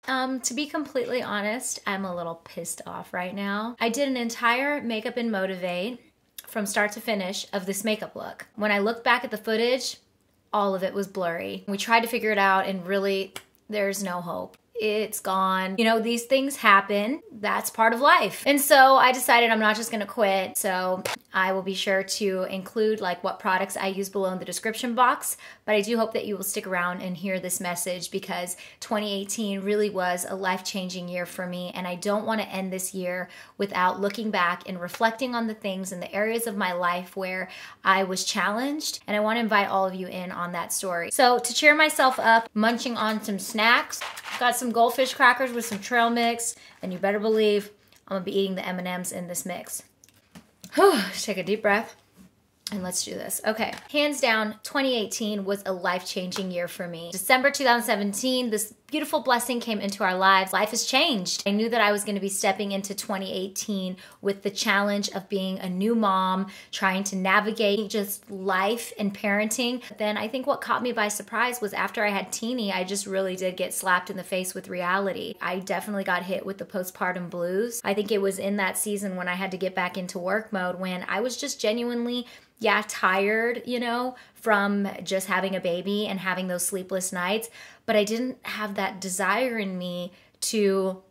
To be completely honest, I'm a little pissed off right now. I did an entire Makeup and Motivate from start to finish of this makeup look. When I look back at the footage, all of it was blurry. We tried to figure it out and really, there's no hope. It's gone. You know, these things happen. That's part of life. And so I decided I'm not just gonna quit. So I will be sure to include like what products I use below in the description box. But I do hope that you will stick around and hear this message because 2018 really was a life-changing year for me. And I don't wanna end this year without looking back and reflecting on the things and the areas of my life where I was challenged. And I wanna invite all of you in on that story. So to cheer myself up, munching on some snacks, got some goldfish crackers with some trail mix, and you better believe I'm gonna be eating the M&Ms in this mix. Take a deep breath, and let's do this. Okay, hands down, 2018 was a life-changing year for me. December 2017, this beautiful blessing came into our lives. Life has changed. I knew that I was gonna be stepping into 2018 with the challenge of being a new mom, trying to navigate just life and parenting. But then I think what caught me by surprise was after I had Teeny, I just really did get slapped in the face with reality. I definitely got hit with the postpartum blues. I think it was in that season when I had to get back into work mode when I was just genuinely tired, you know, from just having a baby and having those sleepless nights. But I didn't have that desire in me to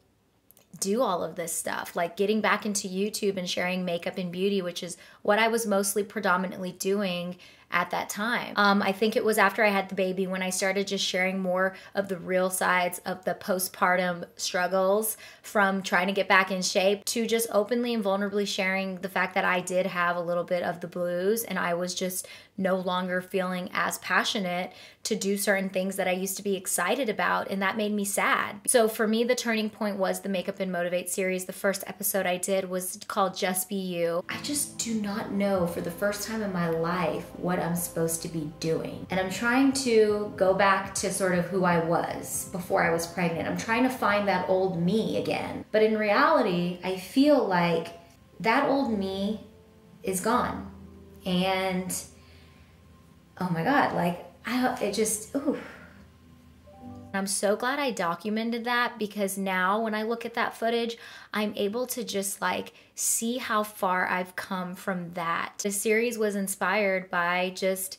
do all of this stuff, like getting back into YouTube and sharing makeup and beauty, which is what I was mostly predominantly doing at that time. I think it was after I had the baby when I started just sharing more of the real sides of the postpartum struggles, from trying to get back in shape to just openly and vulnerably sharing the fact that I did have a little bit of the blues and I was just no longer feeling as passionate to do certain things that I used to be excited about, and that made me sad. So for me, the turning point was the Makeup and Motivate series. The first episode I did was called Just Be You. I just do not know for the first time in my life what I'm supposed to be doing. And I'm trying to go back to sort of who I was before I was pregnant. I'm trying to find that old me again. But in reality, I feel like that old me is gone. And oh my God, like, I'm so glad I documented that because now when I look at that footage, I'm able to just like see how far I've come from that. The series was inspired by just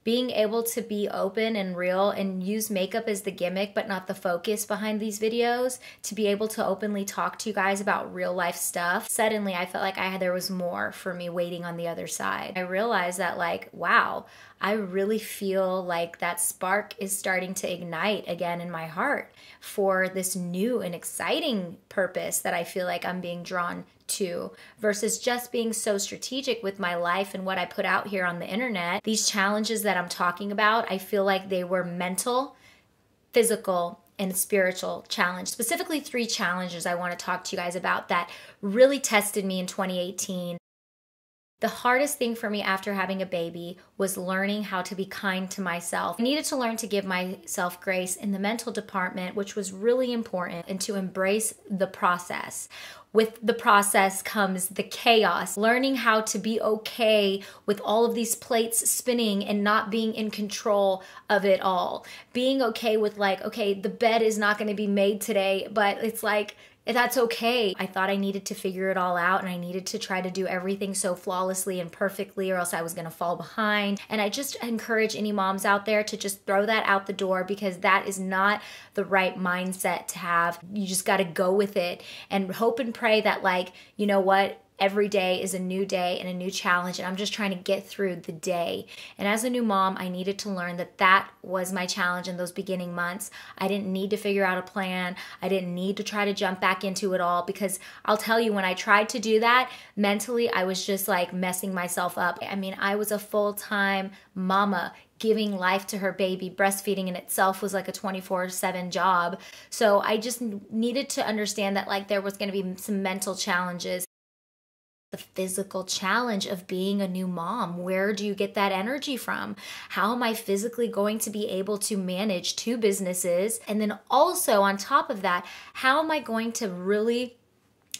being able to be open and real and use makeup as the gimmick but not the focus behind these videos, to be able to openly talk to you guys about real life stuff. Suddenly I felt like there was more for me waiting on the other side. I realized that like, wow, I really feel like that spark is starting to ignite again in my heart for this new and exciting purpose that I feel like I'm being drawn to, versus just being so strategic with my life and what I put out here on the internet. These challenges that I'm talking about, I feel like they were mental, physical, and spiritual challenge. Specifically 3 challenges I want to talk to you guys about that really tested me in 2018. The hardest thing for me after having a baby was learning how to be kind to myself. I needed to learn to give myself grace in the mental department, which was really important, and to embrace the process. With the process comes the chaos, learning how to be okay with all of these plates spinning and not being in control of it all. Being okay with like, okay, the bed is not gonna be made today, but it's like, that's okay. I thought I needed to figure it all out and I needed to try to do everything so flawlessly and perfectly or else I was gonna fall behind. And I just encourage any moms out there to just throw that out the door because that is not the right mindset to have. You just gotta go with it and hope and pray that like, you know what? Every day is a new day and a new challenge, and I'm just trying to get through the day. And as a new mom, I needed to learn that that was my challenge in those beginning months. I didn't need to figure out a plan. I didn't need to try to jump back into it all, because I'll tell you, when I tried to do that, mentally, I was just like messing myself up. I mean, I was a full-time mama, giving life to her baby. Breastfeeding in itself was like a 24/7 job. So I just needed to understand that like there was gonna be some mental challenges. The physical challenge of being a new mom. Where do you get that energy from? How am I physically going to be able to manage 2 businesses? And then also on top of that, how am I going to really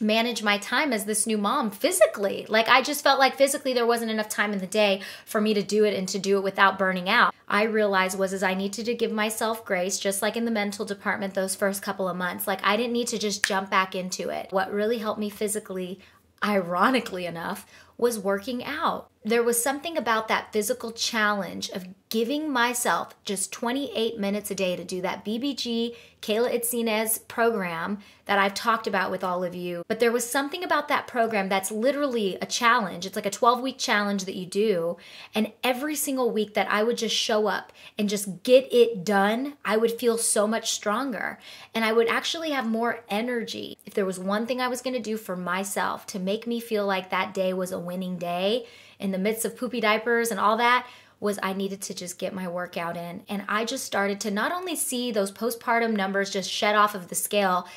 manage my time as this new mom physically. Like, I just felt like physically there wasn't enough time in the day for me to do it and to do it without burning out. I realized was I needed to give myself grace, just like in the mental department those first couple of months. Like, I didn't need to just jump back into it. What really helped me physically, ironically enough, was working out. There was something about that physical challenge of giving myself just 28 minutes a day to do that BBG Kayla Itzinez program that I've talked about with all of you. But there was something about that program that's literally a challenge. It's like a 12-week challenge that you do. And every single week that I would just show up and just get it done, I would feel so much stronger. And I would actually have more energy. If there was one thing I was going to do for myself to make me feel like that day was a winning day in the midst of poopy diapers and all that, was I needed to just get my workout in. And I just started to not only see those postpartum numbers just shed off of the scale,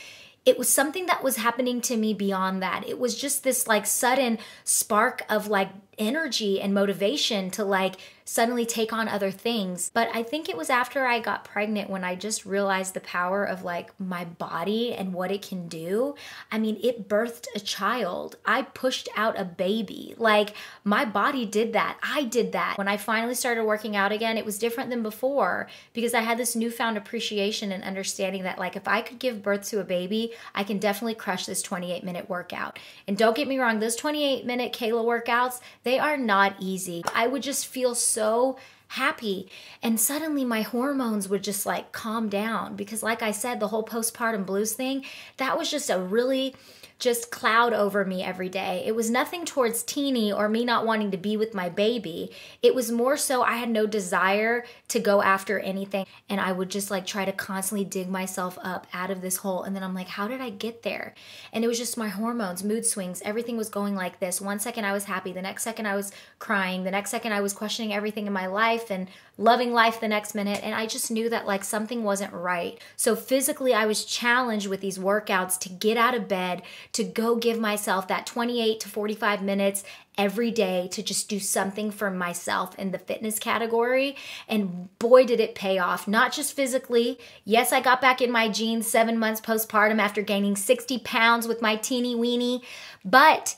it was something that was happening to me beyond that. It was just this like sudden spark of like energy and motivation to like suddenly take on other things. But I think it was after I got pregnant when I just realized the power of like my body and what it can do. I mean, it birthed a child. I pushed out a baby. Like, my body did that. I did that. When I finally started working out again, it was different than before because I had this newfound appreciation and understanding that like if I could give birth to a baby, I can definitely crush this 28-minute workout. And don't get me wrong, those 28-minute Kayla workouts, they are not easy. I would just feel so happy, and suddenly my hormones would just like calm down because like I said, the whole postpartum blues thing, that was just a really just cloud over me every day. It was nothing towards Teeny or me not wanting to be with my baby. It was more so I had no desire to go after anything, and I would just like try to constantly dig myself up out of this hole. And then I'm like, how did I get there? And it was just my hormones, mood swings, everything was going like this. One second I was happy, the next second I was crying, the next second I was questioning everything in my life and loving life the next minute. And I just knew that like something wasn't right. So physically I was challenged with these workouts to get out of bed, to go give myself that 28 to 45 minutes every day to just do something for myself in the fitness category. And boy, did it pay off. Not just physically. Yes, I got back in my jeans 7 months postpartum after gaining 60 pounds with my teeny weeny, but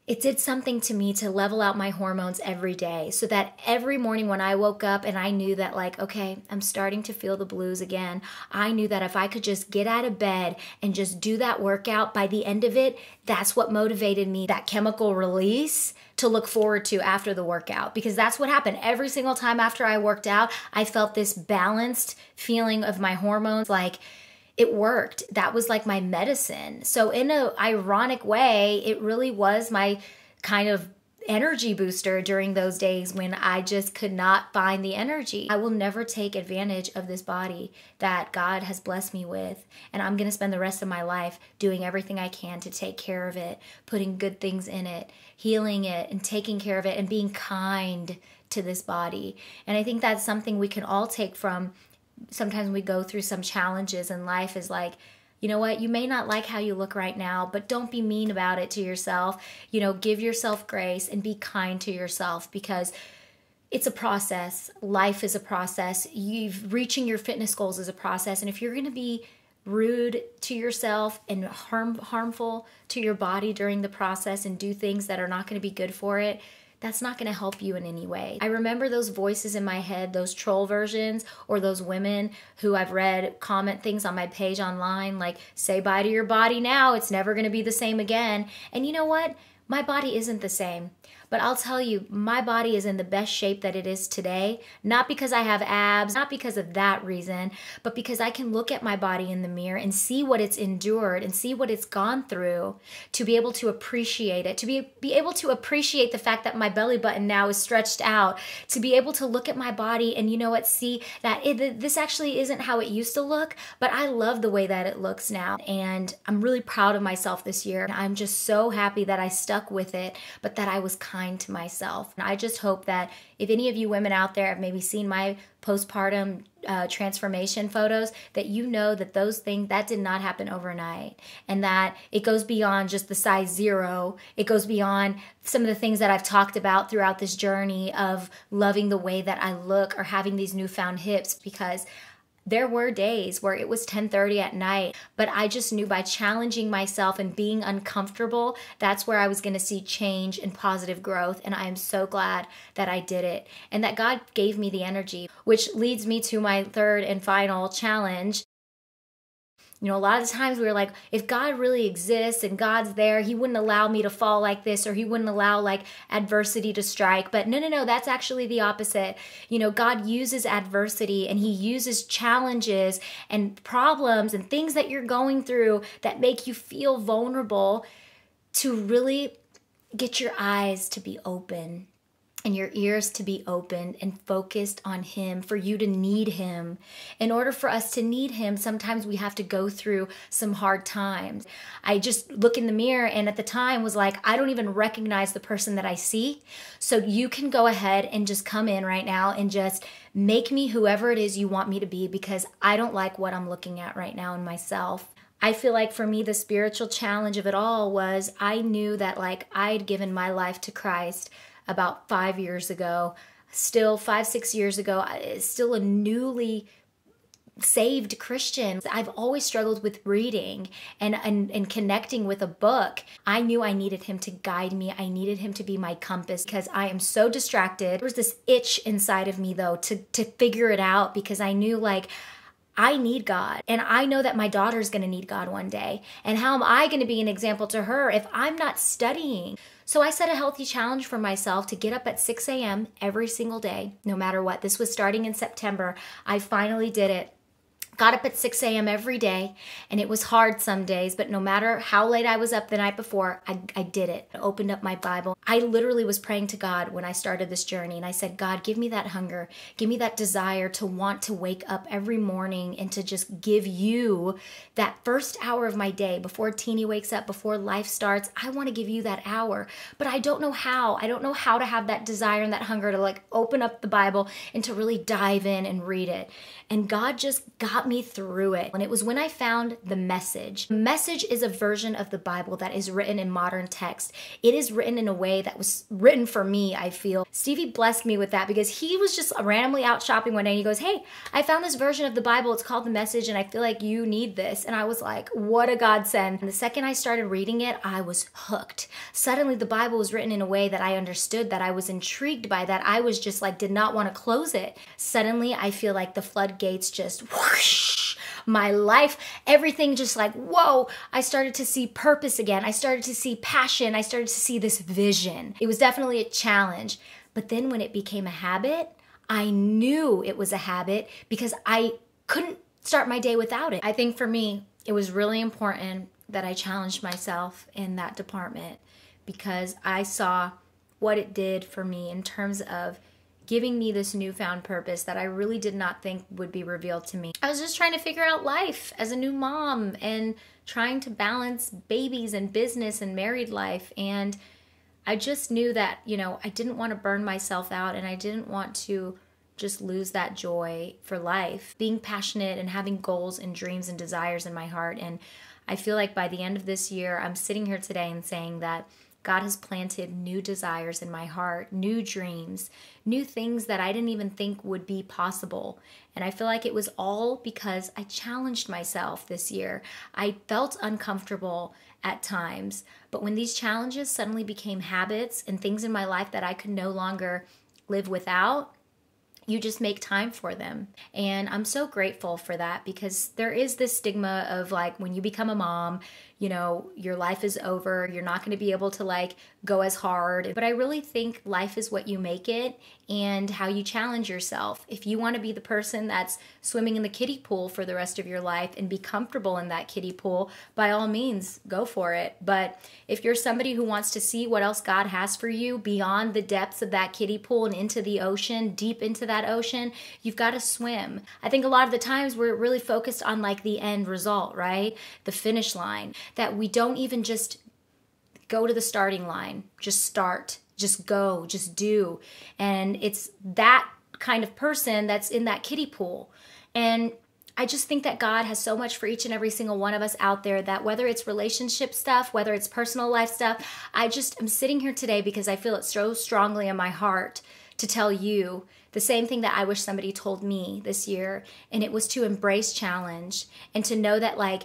it did something to me to level out my hormones every day so that every morning when I woke up and I knew that like, okay, I'm starting to feel the blues again. I knew that if I could just get out of bed and just do that workout, by the end of it, that's what motivated me, that chemical release to look forward to after the workout, because that's what happened. Every single time after I worked out, I felt this balanced feeling of my hormones, like it worked. That was like my medicine. So in an ironic way, it really was my kind of energy booster during those days when I just could not find the energy. I will never take advantage of this body that God has blessed me with. And I'm going to spend the rest of my life doing everything I can to take care of it, putting good things in it, healing it, and taking care of it, and being kind to this body. And I think that's something we can all take from sometimes we go through some challenges in life, is like, you know what, you may not like how you look right now, but don't be mean about it to yourself. You know, give yourself grace and be kind to yourself, because it's a process. Life is a process. Reaching your fitness goals is a process. And if you're going to be rude to yourself and harmful to your body during the process and do things that are not going to be good for it, that's not going to help you in any way. I remember those voices in my head, those troll versions, or those women who I've read comment things on my page online like, say bye to your body now, it's never going to be the same again. And you know what? My body isn't the same. But I'll tell you, my body is in the best shape that it is today, not because I have abs, not because of that reason, but because I can look at my body in the mirror and see what it's endured and see what it's gone through, to be able to appreciate it, to be able to appreciate the fact that my belly button now is stretched out, to be able to look at my body and, you know what, see that this actually isn't how it used to look, but I love the way that it looks now. And I'm really proud of myself this year. I'm just so happy that I stuck with it, but that I was kind to myself. And I just hope that if any of you women out there have maybe seen my postpartum transformation photos, that you know that those things, that did not happen overnight, and that it goes beyond just the size 0. It goes beyond some of the things that I've talked about throughout this journey of loving the way that I look or having these newfound hips, because There were days where it was 10:30 at night, but I just knew by challenging myself and being uncomfortable, that's where I was going to see change and positive growth. And I am so glad that I did it and that God gave me the energy, which leads me to my third and final challenge. You know, a lot of times we're like, if God really exists and God's there, he wouldn't allow me to fall like this, or he wouldn't allow like adversity to strike. But no, that's actually the opposite. You know, God uses adversity and he uses challenges and problems and things that you're going through that make you feel vulnerable to really get your eyes to be open and your ears to be opened and focused on him, for you to need him. In order for us to need him, sometimes we have to go through some hard times. I just look in the mirror and at the time was like, I don't even recognize the person that I see. So you can go ahead and just come in right now and just make me whoever it is you want me to be, because I don't like what I'm looking at right now in myself. I feel like for me, the spiritual challenge of it all was I knew that like I'd given my life to Christ about 5 years ago, still 5-6 years ago, still a newly saved Christian. I've always struggled with reading and connecting with a book. I knew I needed him to guide me. I needed him to be my compass because I am so distracted. There was this itch inside of me though to figure it out, because I knew like I need God, and I know that my daughter's going to need God one day. And how am I going to be an example to her if I'm not studying? So I set a healthy challenge for myself to get up at 6 a.m. every single day, no matter what. This was starting in September. I finally did it. Got up at 6 a.m. every day, and it was hard some days, but no matter how late I was up the night before, I did it. I opened up my Bible. I literally was praying to God when I started this journey, and I said, God, give me that hunger. Give me that desire to want to wake up every morning and to just give you that first hour of my day before Teeny wakes up, before life starts. I want to give you that hour, but I don't know how. I don't know how to have that desire and that hunger to like open up the Bible and to really dive in and read it. And God just got me through it. And it was when I found The Message. The Message is a version of the Bible that is written in modern text. It is written in a way that was written for me, I feel. Stevie blessed me with that because he was just randomly out shopping one day and he goes, hey, I found this version of the Bible. It's called The Message and I feel like you need this. And I was like, what a godsend. And the second I started reading it, I was hooked. Suddenly the Bible was written in a way that I understood, that I was intrigued by, that I was just like, did not want to close it. Suddenly I feel like the floodgates just whoosh, my life, everything just like, whoa, I started to see purpose again. I started to see passion. I started to see this vision. It was definitely a challenge. But then when it became a habit, I knew it was a habit because I couldn't start my day without it. I think for me, it was really important that I challenged myself in that department because I saw what it did for me in terms of giving me this newfound purpose that I really did not think would be revealed to me. I was just trying to figure out life as a new mom and trying to balance babies and business and married life. And I just knew that, you know, I didn't want to burn myself out and I didn't want to just lose that joy for life. Being passionate and having goals and dreams and desires in my heart. And I feel like by the end of this year, I'm sitting here today and saying that God has planted new desires in my heart, new dreams, new things that I didn't even think would be possible. And I feel like it was all because I challenged myself this year. I felt uncomfortable at times, but when these challenges suddenly became habits and things in my life that I could no longer live without, you just make time for them. And I'm so grateful for that because there is this stigma of like when you become a mom, you know, your life is over. You're not going to be able to like go as hard. But I really think life is what you make it and how you challenge yourself. If you want to be the person that's swimming in the kiddie pool for the rest of your life and be comfortable in that kiddie pool, by all means, go for it. But if you're somebody who wants to see what else God has for you beyond the depths of that kiddie pool and into the ocean, deep into that ocean, you've got to swim. I think a lot of the times we're really focused on like the end result, right? The finish line, that we don't even just go to the starting line, just start, just go, just do. And it's that kind of person that's in that kiddie pool. And I just think that God has so much for each and every single one of us out there that whether it's relationship stuff, whether it's personal life stuff, I'm sitting here today because I feel it so strongly in my heart to tell you the same thing that I wish somebody told me this year. And it was to embrace challenge and to know that like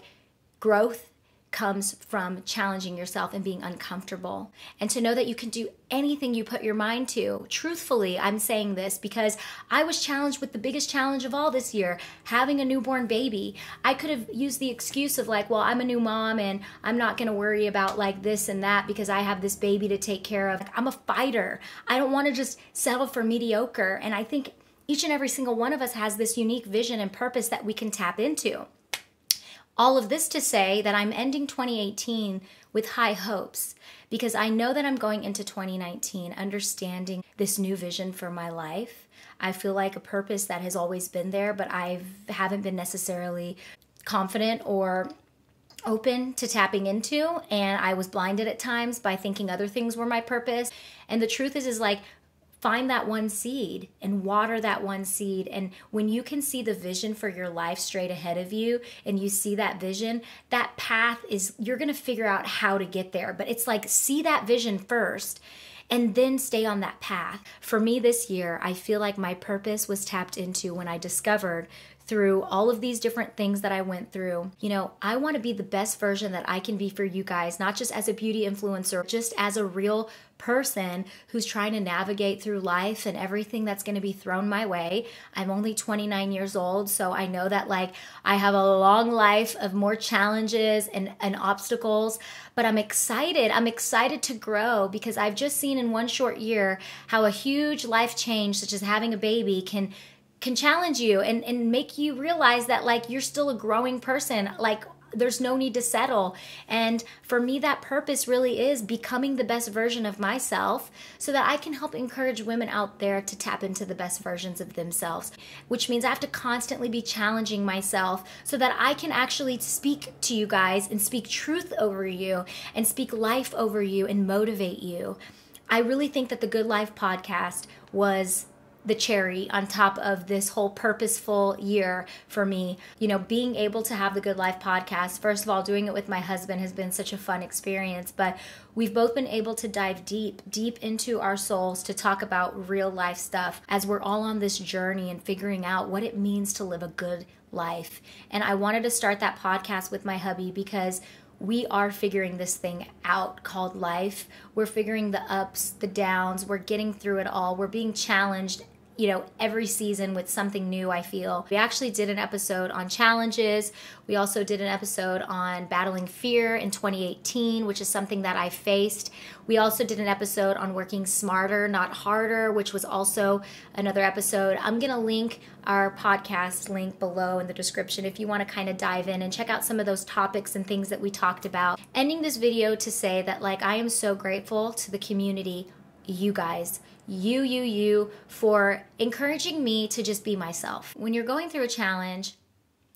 growth comes from challenging yourself and being uncomfortable, and to know that you can do anything you put your mind to. Truthfully, I'm saying this because I was challenged with the biggest challenge of all this year, having a newborn baby. I could have used the excuse of like, well, I'm a new mom and I'm not going to worry about like this and that because I have this baby to take care of. I'm a fighter. I don't want to just settle for mediocre. And I think each and every single one of us has this unique vision and purpose that we can tap into. All of this to say that I'm ending 2018 with high hopes because I know that I'm going into 2019 understanding this new vision for my life. I feel like a purpose that has always been there, but I haven't been necessarily confident or open to tapping into, and I was blinded at times by thinking other things were my purpose. And the truth is like, find that one seed and water that one seed. And when you can see the vision for your life straight ahead of you and you see that vision, that path is, you're going to figure out how to get there. But it's like, see that vision first and then stay on that path. For me this year, I feel like my purpose was tapped into when I discovered through all of these different things that I went through. You know, I want to be the best version that I can be for you guys, not just as a beauty influencer, just as a real person who's trying to navigate through life and everything that's going to be thrown my way. I'm only 29 years old, so I know that like I have a long life of more challenges and obstacles, but I'm excited. I'm excited to grow because I've just seen in one short year how a huge life change, such as having a baby, can challenge you and make you realize that like you're still a growing person. Like there's no need to settle. And for me, that purpose really is becoming the best version of myself so that I can help encourage women out there to tap into the best versions of themselves, which means I have to constantly be challenging myself so that I can actually speak to you guys and speak truth over you and speak life over you and motivate you. I really think that the Good Life podcast was the cherry on top of this whole purposeful year for me. You know, being able to have the Good Life podcast, first of all, doing it with my husband has been such a fun experience, but we've both been able to dive deep into our souls to talk about real life stuff as we're all on this journey and figuring out what it means to live a good life. And I wanted to start that podcast with my hubby because we are figuring this thing out called life. We're figuring the ups, the downs, we're getting through it all. We're being challenged, you know, every season with something new, I feel. We actually did an episode on challenges. We also did an episode on battling fear in 2018, which is something that I faced. We also did an episode on working smarter, not harder, which was also another episode. I'm going to link our podcast link below in the description if you want to kind of dive in and check out some of those topics and things that we talked about. Ending this video to say that like I am so grateful to the community, you guys, you for encouraging me to just be myself. When you're going through a challenge,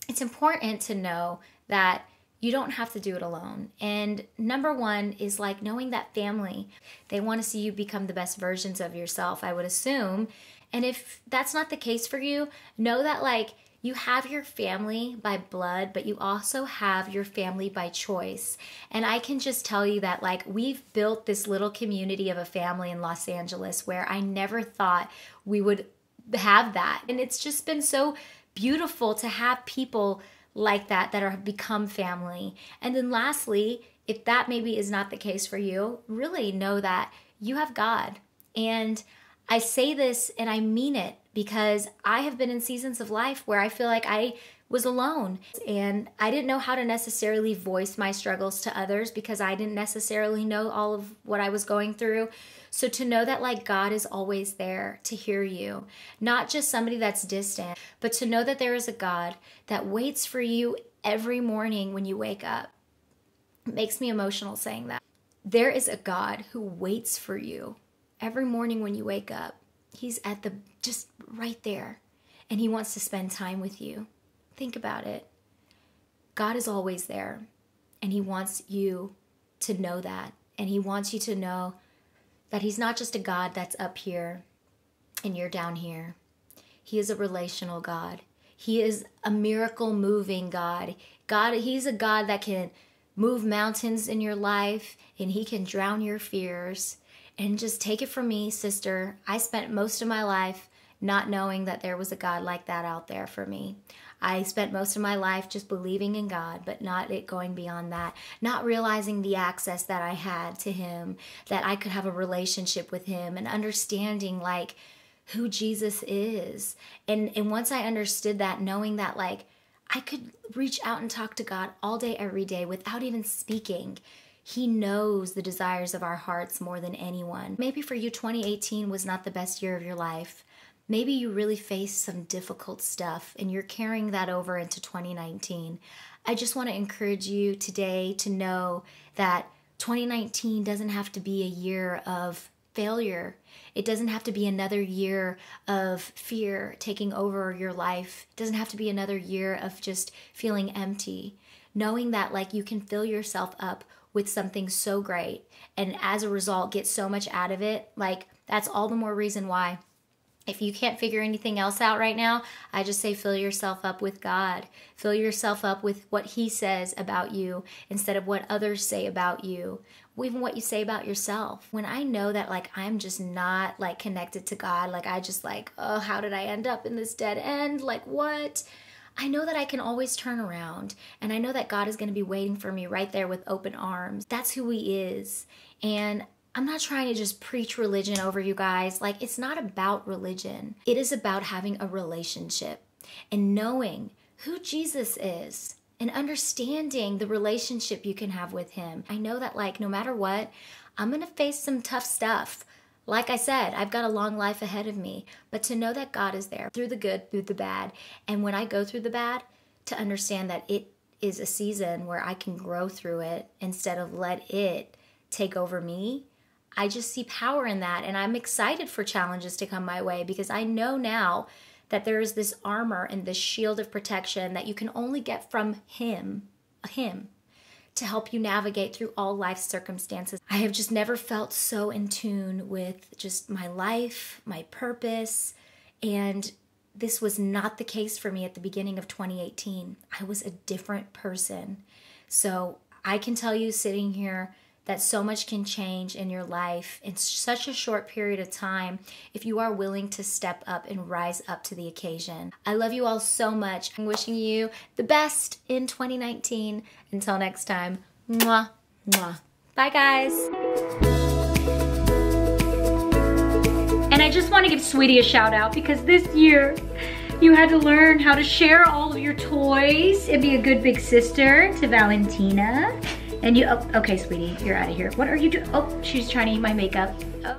it's important to know that you don't have to do it alone. And number one is like knowing that family, they want to see you become the best versions of yourself, I would assume. And if that's not the case for you, know that like you have your family by blood, but you also have your family by choice. And I can just tell you that like we've built this little community of a family in Los Angeles where I never thought we would have that. And it's just been so beautiful to have people like that that are become family. And then lastly, if that maybe is not the case for you, really know that you have God. And I say this and I mean it because I have been in seasons of life where I feel like I was alone and I didn't know how to necessarily voice my struggles to others because I didn't necessarily know all of what I was going through. So to know that like God is always there to hear you, not just somebody that's distant, but to know that there is a God that waits for you every morning when you wake up. It makes me emotional saying that. There is a God who waits for you every morning when you wake up. He's at the just right there and he wants to spend time with you. Think about it. God is always there and he wants you to know that. And he wants you to know that he's not just a God that's up here and you're down here. He is a relational God. He is a miracle moving God. He's a God that can move mountains in your life and he can drown your fears. And just take it from me, sister, I spent most of my life not knowing that there was a God like that out there for me. I spent most of my life just believing in God, but not it going beyond that, not realizing the access that I had to him, that I could have a relationship with him, and understanding like who Jesus is. And once I understood that, knowing that like I could reach out and talk to God all day, every day without even speaking. He knows the desires of our hearts more than anyone. Maybe for you, 2018 was not the best year of your life. Maybe you really faced some difficult stuff and you're carrying that over into 2019. I just want to encourage you today to know that 2019 doesn't have to be a year of failure. It doesn't have to be another year of fear taking over your life. It doesn't have to be another year of just feeling empty. Knowing that like you can fill yourself up with something so great and as a result get so much out of it, like that's all the more reason why. If you can't figure anything else out right now, I just say fill yourself up with God. Fill yourself up with what he says about you instead of what others say about you. Even what you say about yourself. When I know that like I'm just not like connected to God, like I just like, oh, how did I end up in this dead end? Like what? I know that I can always turn around, and I know that God is going to be waiting for me right there with open arms. That's who he is. And I'm not trying to just preach religion over you guys. Like, it's not about religion. It is about having a relationship and knowing who Jesus is and understanding the relationship you can have with him. I know that like no matter what, I'm going to face some tough stuff. Like I said, I've got a long life ahead of me, but to know that God is there through the good, through the bad, and when I go through the bad, to understand that it is a season where I can grow through it instead of let it take over me. I just see power in that, and I'm excited for challenges to come my way because I know now that there is this armor and this shield of protection that you can only get from him, to help you navigate through all life's circumstances. I have just never felt so in tune with just my life, my purpose, and this was not the case for me at the beginning of 2018. I was a different person. So I can tell you sitting here that so much can change in your life in such a short period of time if you are willing to step up and rise up to the occasion. I love you all so much. I'm wishing you the best in 2019. Until next time, mwah, mwah. Bye, guys. And I just want to give Sweetie a shout out because this year you had to learn how to share all of your toys and be a good big sister to Valentina. And you, oh, okay, Sweetie, you're out of here. What are you doing? Oh, she's trying to eat my makeup. Oh.